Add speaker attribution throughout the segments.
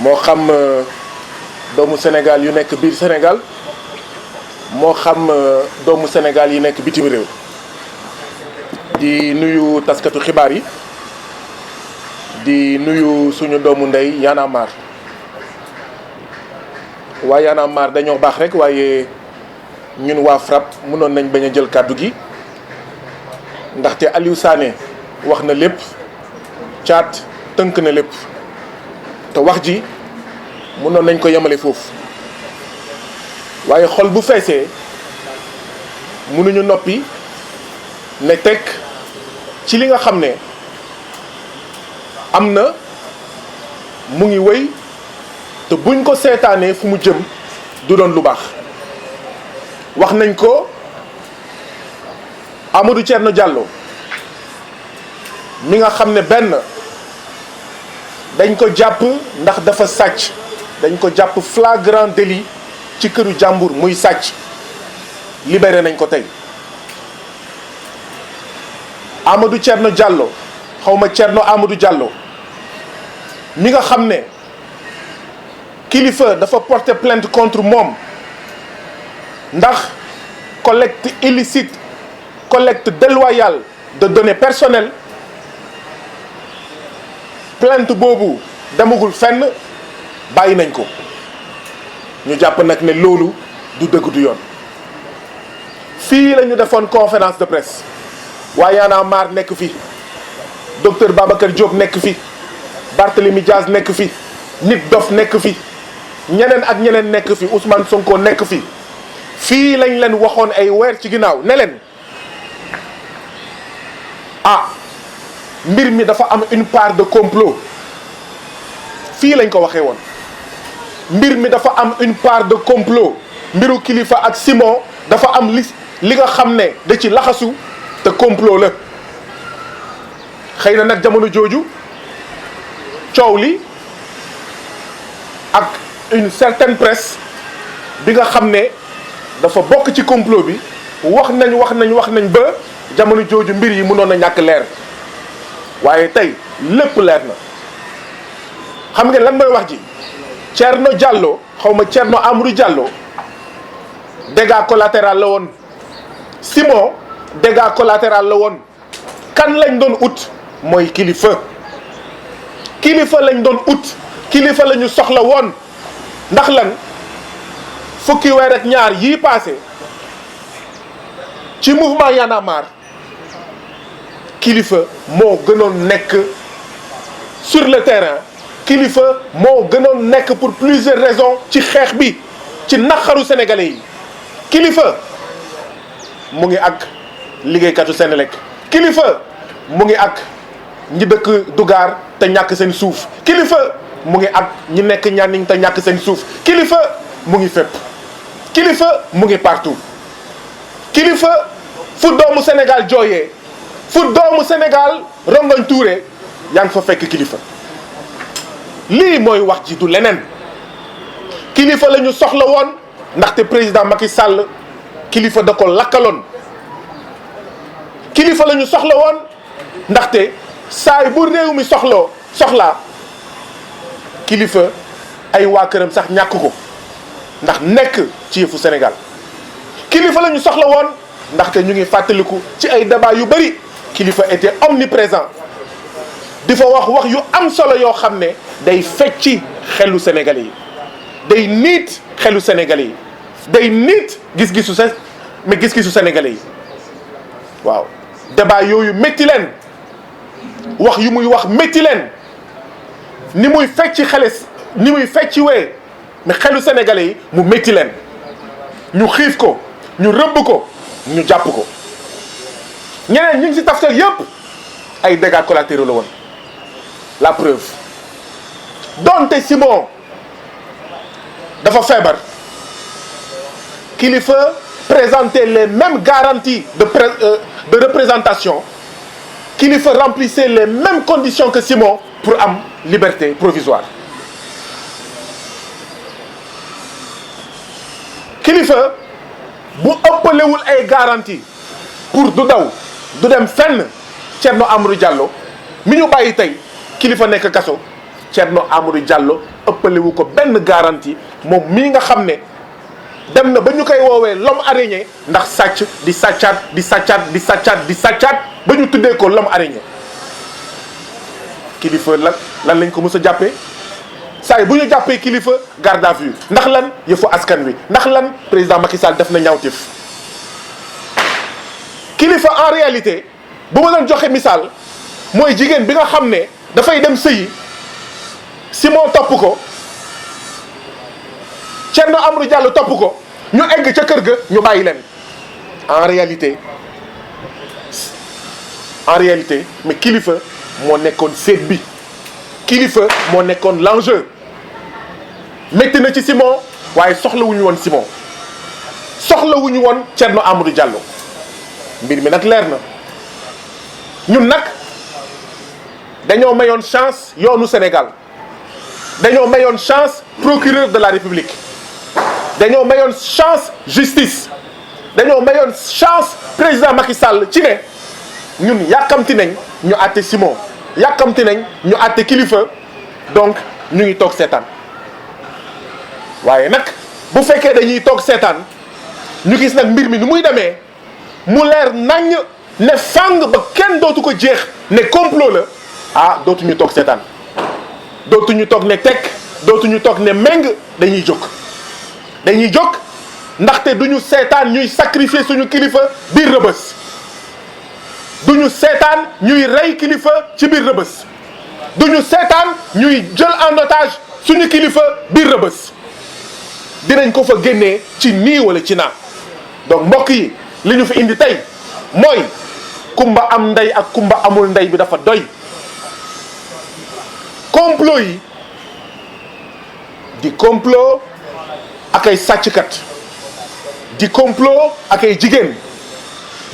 Speaker 1: moo xam doomu Sénégal yu nekk biir Sénégal moo xam doomu Sénégal yi nekk bitim réew di nuyu taskatu xibaar yi di nuyu suñu doomu ndey Y'en a marre waa Y'en a marre dañoo baax rek waaye ñun waa FRAPP mënoon nañ bañ a jël kàddu gi ndaxte Aliou Sané wax na lépp caat tënk na lépp te wax ji mënoon nañ ko yemale foofu waaye xol bu feesee mënuñu noppi ne teg ci li nga xam ne am na mu ngi wéy te buñ ko seetaanee fu mu jëm du doon lu baax wax nañ ko Amadou Thierno Diallo mi nga xam ne benn dañ ko jàpp ndax dafa sàcc dañ ko jàpp flagrant délit ci këru jàmbur muy sàcc libéré nañ ko tey Amadou Thierno Diallo xawma Thierno Amadou Diallo mi nga xam ne kilifa dafa porter plainte contre moom ndax collecte illicite collecte déloyale de données personnelles plainte boobu demagul fenn bàyyi nañ ko ñu jàpp nag ne loolu du dëgg du yoon fii la ñu defoon conférence de presse waa Y'en a marre nekk fi docteur Babacar Diop nekk fi Barthélémy Diaz nekk fi Nit Dof nekk fi ñeneen ak ñeneen nekk fi Ousmane Sonko nekk fi fii lañ leen waxoon ay weer ci ginnaaw ne leen mbir mi dafa am une part de complot fii lañ ko waxee woon mbir mi dafa am une part de complot mbiru Kilifeu ak Simon dafa am li nga xam ne da ci laxasu te complot la xëy na nag jamono jooju coow li ak une certaine presse bi nga xam ne dafa bokk ci complot bi wax nañ ba jamono jooju mbir yi mënoon a ñàkk leer waaye tey lépp leer na xam ngeen lan mooy wax ji Thierno Diallo xawma Thierno Amadou Diallo dégâts collatéral la woon Simon dégâts collatéral la woon kan lañ doon ut mooy Kilifeu lañ doon ut Kilifeu la ñu soxla woon ndax lan fukki weer ak ñaar yii passé ci mouvement Y'en a marre Kilifeu moo gënoon nekk sur le terrain Kilifeu moo gënoon nekk pour plusieurs raisons ci xeex bi ci naqaru sénégalais yi Kilifeu mu ngi ak liggéeykatu Senelec Kilifeu mu ngi ak ñi dëkk Dugar te ñàkk seen suuf Kilifeu mu ngi ak ñi nekk Nianing te ñàkk seen suuf Kilifeu mu ngi fépp Kilifeu mu ngi partout Kilifeu fu doomu Sénégal jooyee fu doomu Sénégal rongoñ tuure yaa ngi fa fekk Kilifeu lii mooy wax ji du leneen Kilifeu la ñu soxla woon ndaxte président Macky Sall Kilifeu da ko lakkaloon Kilifeu la ñu soxla woon ndaxte saay bu réew mi soxlaa Kilifeu ay waa këram sax ñàkk ko ndax nekk ci yëfu Sénégal Kilifeu la ñu soxla woon ndaxte ñu ngi fàttaliku ci ay débat yu bëri Kilifeu était omniprésent di fa wax yu am solo yoo xam ne day fecci xelu Sénégalais yi day niit xelu Sénégalais yi day niit gis-gisu Sénégalais yi waaw débat yooyu métti leen wax yu muy wax métti leen ni muy fecci wee mais xelu Sénégalais yi mu métti leen ñu xiif ko ñu rëbb ko ñu jàpp ko ñeneen ñi ngi ci taftal yépp ay dégâts collatéraux la woon la preuve donte Simon dafa feebar Kilifeu présenter les mêmes garanties de représentation Kilifeu remplissait les mêmes conditions que Simon pour am liberté provisoire Kilifeu bu ëppalewul ay garantie pour du daw du dem fenn Thierno Amadou Diallo mi ñu bàyyi tey Kilifeu nekk kaso Thierno Amadou Diallo ëppalewu ko benn garantie moom mii nga xam ne dem na ba ñu koy woowee l'homme araignée ndax sàcc di sàccaat di sàccaat di sàccaat di sàccaat ba ñu tuddee ko l'homme araignée. kilifa lan lañ ko mës a jàppee saa yi bu ñu jàppee kilifa garde à vue ndax lan yëfu askan wi ndax lan président Macky Sall def na ñaawteef. kilifa en réalité bu ma doon joxe misaal mooy jigéen bi nga xam ne dafay dem sëyi Simon topp ko Thierno Amadou Diallo topp ko ñu egg ca kër ga ñu bàyyi leen. en réalité mais kilifa moo nekkoon seet bi kilifa moo nekkoon l'enjeu métti na ci Simon waaye soxlawuñu woon Simon soxlawuñu woon Thierno Amadou Diallo mbir mi nag leer na ñun nag dañoo mayoon chance yoonu Sénégal dañoo mayoon chance procureur de la République dañoo mayoon chance justice dañoo mayoon chance président Macky Sall ci ne ñun yàkkamti nañ ñu àtte Simon yàkkamti nañ ñu àtte kilifa donc ñu ngi toog seetaan waaye nag bu fekkee dañuy toog seetaan ñu gis nag mbir mi ni muy demee mu leer naññ ne fàng ba kenn dootu ko jeex ne complot la ah dootuñu toog seetaan dootuñu toog ne tekk dootuñu toog ne méng dañuy jóg ndaxte duñu seetaan ñuy sacrifier suñu kilifa biir Rebeuss duñu seetaan ñuy rey kilifa ci biir Rebeuss duñu seetaan ñuy jël en otage suñu kilifa biir Rebeuss dinañ ko fa génnee ci nii wala ci naa donc mbokk yi li ñu fi indi tey mooy kumba am ndey ak kumba amul ndey bi dafa doy complot yi di complot ak ay sàcckat di complot ak ay jigéen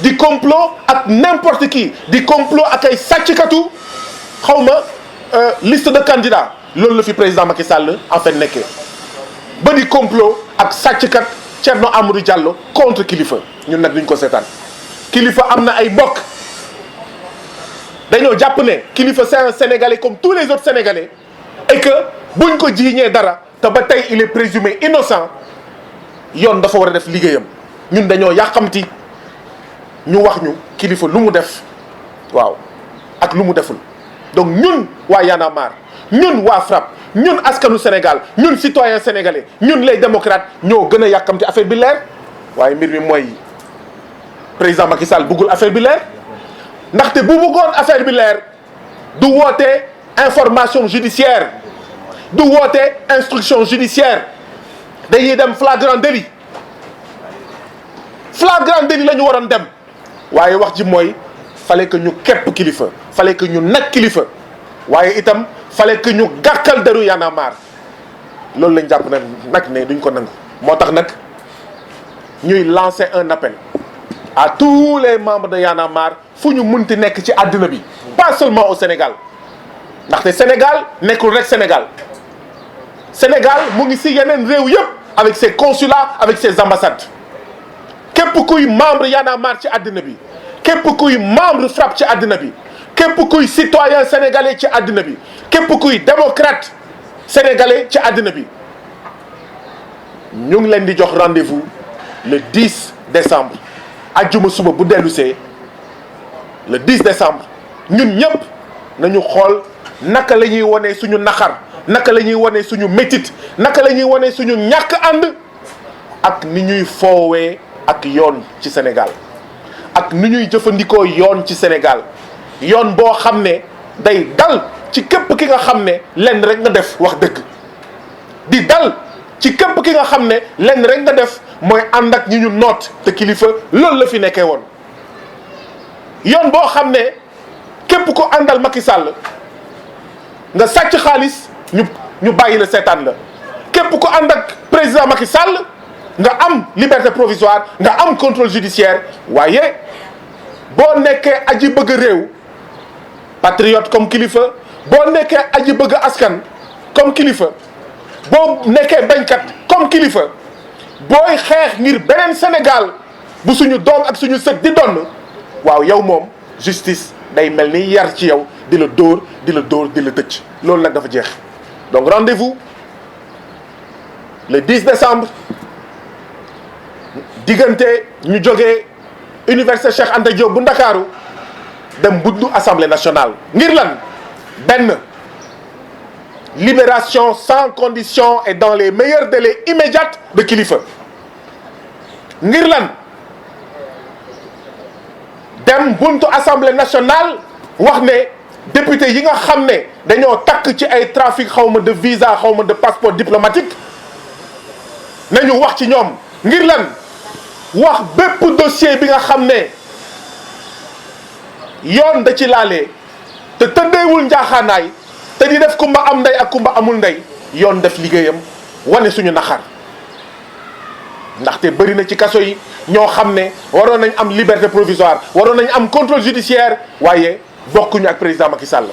Speaker 1: di complot ak n'importe qui di complot ak ay sàcckatu xawma liste de candidats loolu la fi président Macky Sall en fait nekkee ba di complot ak sàcckat Thierno Amadou Diallo contre kilifa ñun nag duñ ko seetaan kilifa am na ay mbokk dañoo jàpp ne kilifa c'est un Sénégalais comme tous les autres Sénégalais et que buñ ko jiiñee dara te ba tey il est présumé innocent yoon dafa war a def liggéeyam ñun dañoo yàqamti ñu wax ñu kilifa lu mu def waaw ak lu mu deful donc ñun waa Y'en a marre ñun waa FRAPP ñun askanu Sénégal ñun citoyens sénégalais ñun les démocrates ñoo gën a yàkkamti affaire bi leer waaye mbir mi mooy président Macky Sall bëggul affaire bi leer ndaxte bu bëggoon affaire bi leer du woote information judiciaire du woote instruction judiciaire dañuy dem flagrant délit la ñu waroon dem waaye wax ji mooy fallait que ñu képp kilifa fallait que ñu nag kilifa waaye itam fallait que ñu gàkkal deru Y'en a marre loolu lañ jàpp nag ne duñ ko nangu moo tax nag ñuy lancer un appel à tous les membres de Y'en a marre fu ñu munti nekk ci àddina bi pas seulement au Sénégal ndaxte Sénégal nekkul rek Sénégal mu ngi si yeneen réew yëpp avec ses consulats avec ses ambassades képp kuy membre Y'en a marre ci àddina bi képp kuy membre FRAPP ci àddina bi képp kuy citoyen sénégalais ci àddina bi képp kuy démocrate sénégalais ci àddina bi ñu ngi leen di jox rendez-vous le 10 décembre ajjuma suba bu dellusee le 10 décembre ñun ñëpp nañu xool naka la ñuy wone suñu naqar naka la ñuy wone suñu métit naka la ñuy wone suñu ñàkk ànd ak ni ñuy foowee ak yoon ci Sénégal ak ni ñuy jëfandikoo yoon ci Sénégal yoon boo xam ne day dal ci képp ki nga xam ne lenn rek nga def wax dëgg di dal ci képp ki nga xam ne lenn rek nga def mooy ànd ak ñi ñu noot te kilifa loolu la fi nekkee woon yoon boo xam ne képp ko àndal Macky Sall nga sàcc xaalis ñu bàyyi la seetaan la képp ko ànd ak président Macky Sall nga am liberté provisoire nga am contrôle judiciaire waaye boo nekkee aji bëgg réew patriote comme kilifa boo nekkee aji bëgg askan comme kilifa boo nekkee bañkat comme kilifa booy xeex ngir beneen Sénégal bu suñu doom ak suñu sët di donn waaw yow moom justice day mel ni yar ci yow di la dóor di la tëj loolu nag dafa jeex donc rendez-vous le 10 décembre diggante ñu jógee université Cheikh Anta Diop bu Ndakaaru dem buddu assemblée nationale ngir lan benn libération sans condition et dans les meilleurs délais immédiats de Kilifeu ngir lan dem buntu assemblée nationale wax ne député yi nga xam ne dañoo takk ci ay trafic xawma de visa xawma de passeport diplomatique nañu wax ci ñoom ngir lan wax bépp dossier bi nga xam ne yoon da ci laalee te tëddeewul njaaxaanaay te di def kumba am ndey ak kumba amul ndey yoon def liggéeyam wane suñu naxar ndaxte bëri na ci kaso yi ñoo xam ne waroon nañ am liberté provisoire waroon nañ am contrôle judiciaire waaye bokkuñu ak président Macky Sall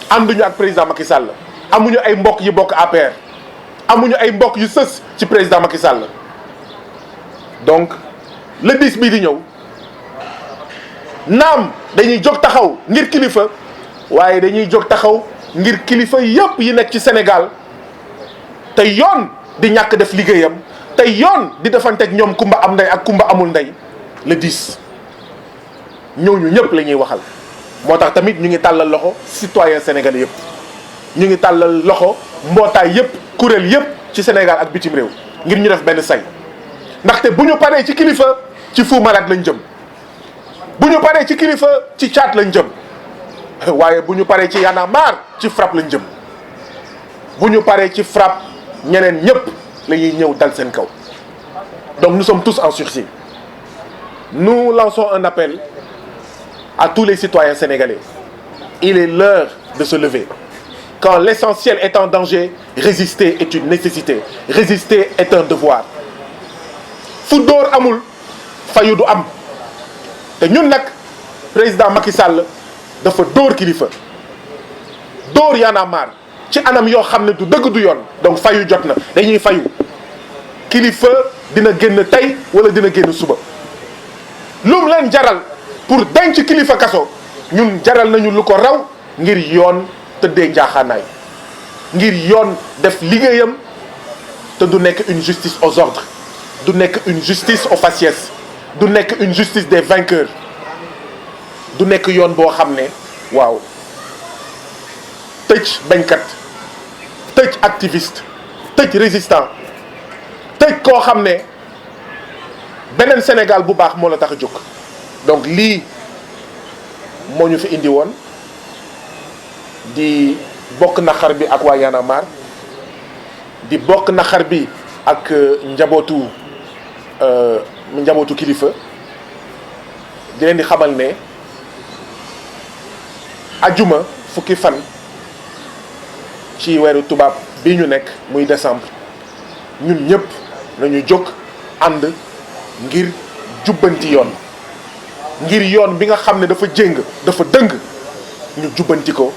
Speaker 1: ànduñu ak président Macky Sall amuñu ay mbokk yi bokk APR amuñu ay mbokk yu sës ci président Macky Sall donc le 10 bii di ñëw naam dañuy jóg taxaw ngir kilifa waaye dañuy jóg taxaw ngir kilifa yépp yi nekk ci Sénégal te yoon di ñàkk def liggéeyam te yoon di defanteeg ñoom kumba am ndey ak kumba amul ndey le 10 ñooñu ñëpp la ñuy waxal. moo tax tamit ñu ngi tàllal loxo citoyen sénégalais yëpp ñu ngi tàllal loxo mbootaay yëpp kuréel yëpp ci Sénégal ak bitim réew ngir ñu def benn say ndaxte bu ñu paree ci kilifa ci Fou Malade lañ jëm bu ñu paree ci kilifa ci Thiat lañ jëm waaye bu ñu paree ci Y'en a marre ci FRAPP lañ jëm bu ñu paree ci FRAPP ñeneen ñëpp la ñuy ñëw dal seen kaw donc nous sommes tous en sursis. Nous lançons un appel à tous les citoyens sénégalais. Il est l'heure de se lever. Quand l'essentiel est en danger, résister est une nécessité. Résister est un devoir. fu dóor amul fayu du am te ñun nag président Macky Sall dafa dóor kilifa dóor Y'en a marre ci anam yoo xam ne du dëgg du yoon donc fayu jot na dañuy fayu kilifa dina génn tey wala dina génn suba lum leen jaral pour denc kilifa kaso ñun jaral nañu lu ko raw ngir yoon tëddee njaaxaanaay ngir yoon def liggéeyam te du nekk une justice aux ordres du nekk une justice aux faciès du nekk une justice des vainqueurs du nekk yoon boo xam ne waaw tëj bañkat tëj activiste tëj résistant tëj koo xam ne beneen Sénégal bu baax moo la tax a jóg donc lii moo ñu fi indi woon di bokk naqar bi ak waa Y'en a marre di bokk naqar bi ak njabootu kilifa di leen di xamal ne ajuma fukki fan ci weeru tubaab bi ñu nekk muy décembre ñun ñëpp nañu jóg ànd ngir jubbanti yoon ngir yoon bi nga xam ne dafa jéng dafa dëng ñu jubbanti ko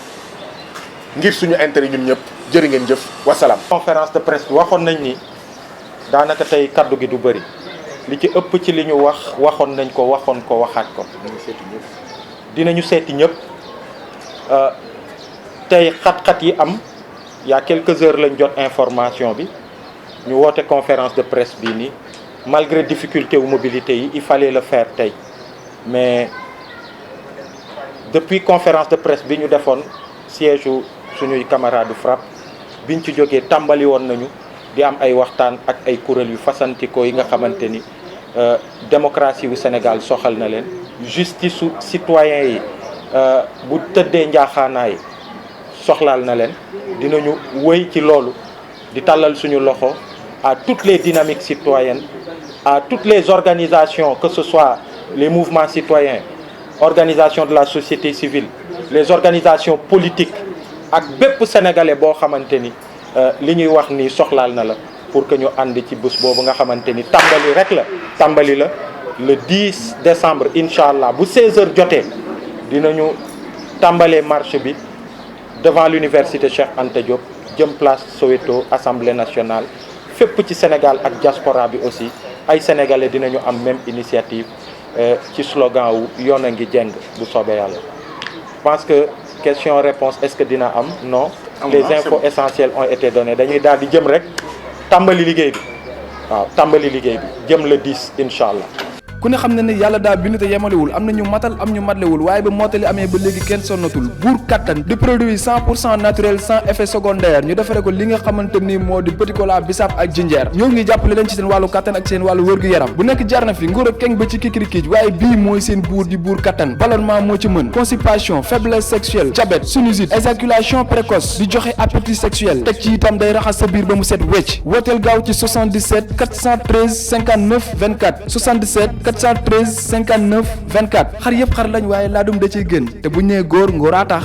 Speaker 1: ngir suñu intérêt ñun ñëpp jërë ngeen jëf wasalaam.
Speaker 2: conférence de presse waxoon nañ ni daanaka tey kaddu gi du bëri li ci ëpp ci li ñu waxoon nañ ko waxoon ko waxaat ko. dinañu seeti ñëpp tey xat-xat yi am il y a quelques heures lañ jot information bi ñu woote conférence de presse bii nii malgré difficulté wu mobilité yi il fallait le faire tey mais depuis conférence de presse bi ñu defoon siège u suñuy camarade FRAPP biñ ci jógee tàmbali woon nañu di am ay waxtaan ak ay kuréel yu fasantikoo yi nga xamante ni démocratie wu Sénégal soxal na leen justice su citoyen yi bu tëddee njaaxaanaay soxlaal na leen dinañu wëy ci loolu di tàllal suñu loxo à toutes les dynamiques citoyennes à toutes les organisations que ce soit les mouvements citoyens organisations de la société civile les organisations politiques ak bépp sénégalais boo xamante ni li ñuy wax ni soxlaal na la pour que ñu ànd ci bés boobu nga xamante ni tàmbali rek la tàmbali la le 10 décembre incha allah bu 16h jotee dinañu tàmbalee marche bi devant l'université Cheikh Anta Diop jëm place Soweto assemblée nationale fépp ci Sénégal ak diaspora bi aussi ay sénégalais dinañu am même initiative ci slogan wu yoon a ngi jeng bu soobee yàlla. Je pense que question réponse est-ce que dina am non. Les infos essentielles ont été données dañuy daal di jëm rek tàmbali liggéey bi waaw tàmbali liggéey bi jëm le 10 incha allah.
Speaker 3: ku ne xam ne ne yàlla daa bind te yemalewul am na ñu matal am ñu matlewul waaye ba mottali amee ba léegi kenn sonnatul buur kattan di produit 100% naturel sans effet secondaire ñu defare ko li nga xamante ni moo di petit cola bisaab ak jinjeer ñoo ngi jàppale leen ci seen wàllu kattan ak seen wàllu wërgu-yaram bu nekk jarna fi nguur ak keng ba ci kikirikiij waaye bii mooy seen buur di buur kattan ballonnement moo ci mën constipation faiblesse sexuelle diabète sinusite éjaculation précoce di joxe appétit sexuel teg ci itam day raxas sa biir ba mu set wecc wooteel gaaw ci 77 413 59 24 77 413 59 24 xar yëpp xar lañ waaye laadum da ciy gën te bu ñu nee góor ngóoraa tax